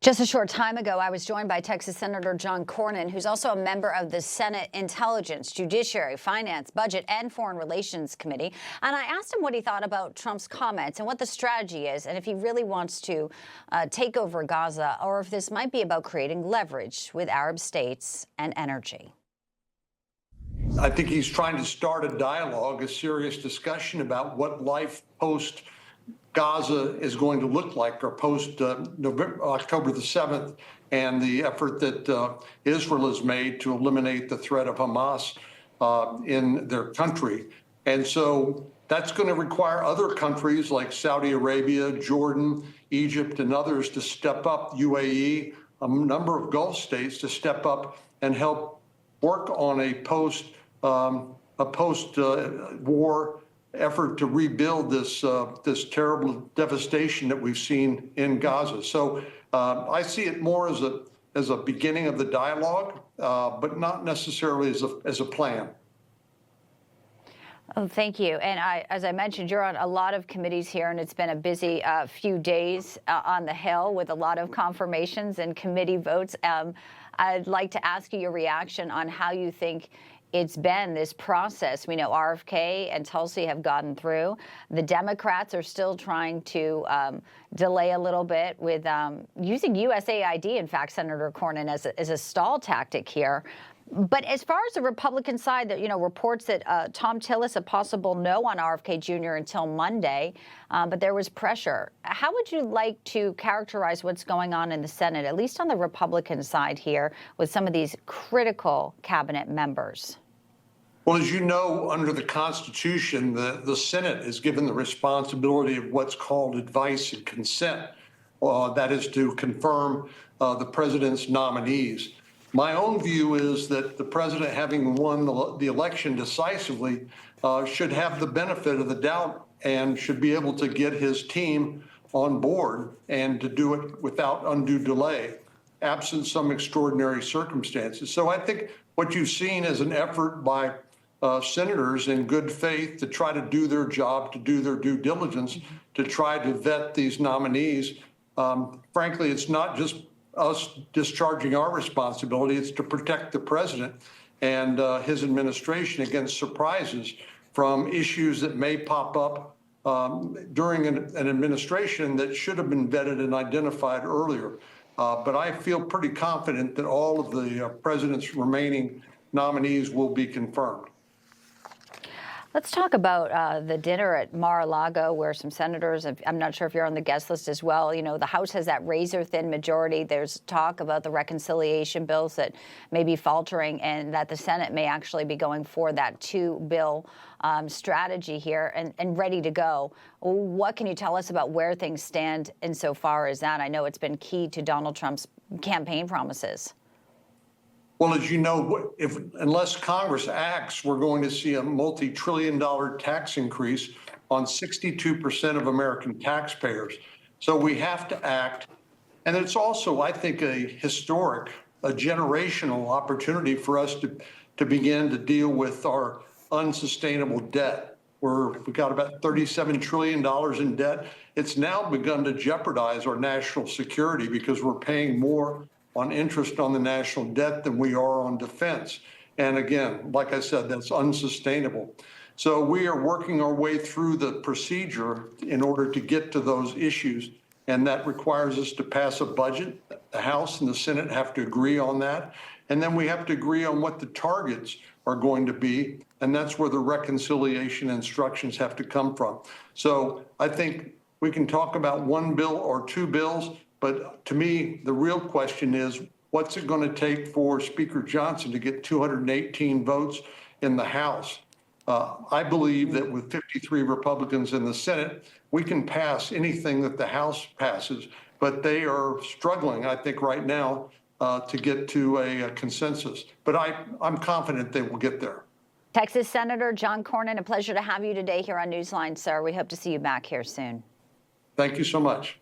Just a short time ago, I was joined by Texas Senator John Cornyn, who's also a member of the Senate Intelligence, Judiciary, Finance, Budget, and Foreign Relations Committee. And I asked him what he thought about Trump's comments and what the strategy is, and if he really wants to take over Gaza, or if this might be about creating leverage with Arab states and energy. I think he's trying to start a dialogue, a serious discussion about what life post Gaza is going to look like, or post October the 7th, and the effort that Israel has made to eliminate the threat of Hamas in their country. And so that's going to require other countries like Saudi Arabia, Jordan, Egypt, and others to step up, UAE, a number of Gulf states to step up and help work on a post-war effort to rebuild this terrible devastation that we've seen in Gaza. So I see it more as a beginning of the dialogue, but not necessarily as a plan. Oh, thank you. And as I mentioned, you're on a lot of committees here, and it's been a busy few days on the Hill with a lot of confirmations and committee votes. I'd like to ask you your reaction on how you think it's been, this process. We know RFK and Tulsi have gotten through. The Democrats are still trying to delay a little bit with using USAID, in fact, Senator Cornyn, as a stall tactic here. But as far as the Republican side, that reports that Tom Tillis a possible no on RFK Jr. until Monday, but there was pressure. How would you like to characterize what's going on in the Senate, at least on the Republican side here, with some of these critical cabinet members? Well, as you know, under the Constitution, the Senate is given the responsibility of what's called advice and consent. That is to confirm the president's nominees. My own view is that the president, having won the election decisively, should have the benefit of the doubt and should be able to get his team on board and to do it without undue delay, absent some extraordinary circumstances. So I think what you've seen is an effort by senators in good faith to try to do their job, to do their due diligence, to try to vet these nominees. Frankly, it's not just us discharging our responsibility. It's to protect the president and his administration against surprises from issues that may pop up during an administration that should have been vetted and identified earlier. But I feel pretty confident that all of the president's remaining nominees will be confirmed. Let's talk about the dinner at Mar-a-Lago, where some senators, I'm not sure if you're on the guest list as well, the House has that razor-thin majority. There's talk about the reconciliation bills that may be faltering, and that the Senate may actually be going for that two-bill strategy here and ready to go. What can you tell us about where things stand insofar as that? I know it's been key to Donald Trump's campaign promises. Well, as you know, unless Congress acts, we're going to see a multi-trillion-dollar tax increase on 62% of American taxpayers. So we have to act. And it's also, I think, a historic, a generational opportunity for us to begin to deal with our unsustainable debt. We've got about $37 trillion in debt. It's now begun to jeopardize our national security because we're paying more on interest on the national debt than we are on defense. And again, like I said, that's unsustainable. So we are working our way through the procedure in order to get to those issues. And that requires us to pass a budget. The House and the Senate have to agree on that. And then we have to agree on what the targets are going to be. And that's where the reconciliation instructions have to come from. So I think we can talk about one bill or two bills. But to me, the real question is, what's it going to take for Speaker Johnson to get 218 votes in the House? I believe that with 53 Republicans in the Senate, we can pass anything that the House passes. But they are struggling, I think, right now to get to a consensus. But I'm confident they will get there. Texas Senator John Cornyn, a pleasure to have you today here on Newsline, sir. We hope to see you back here soon. Thank you so much.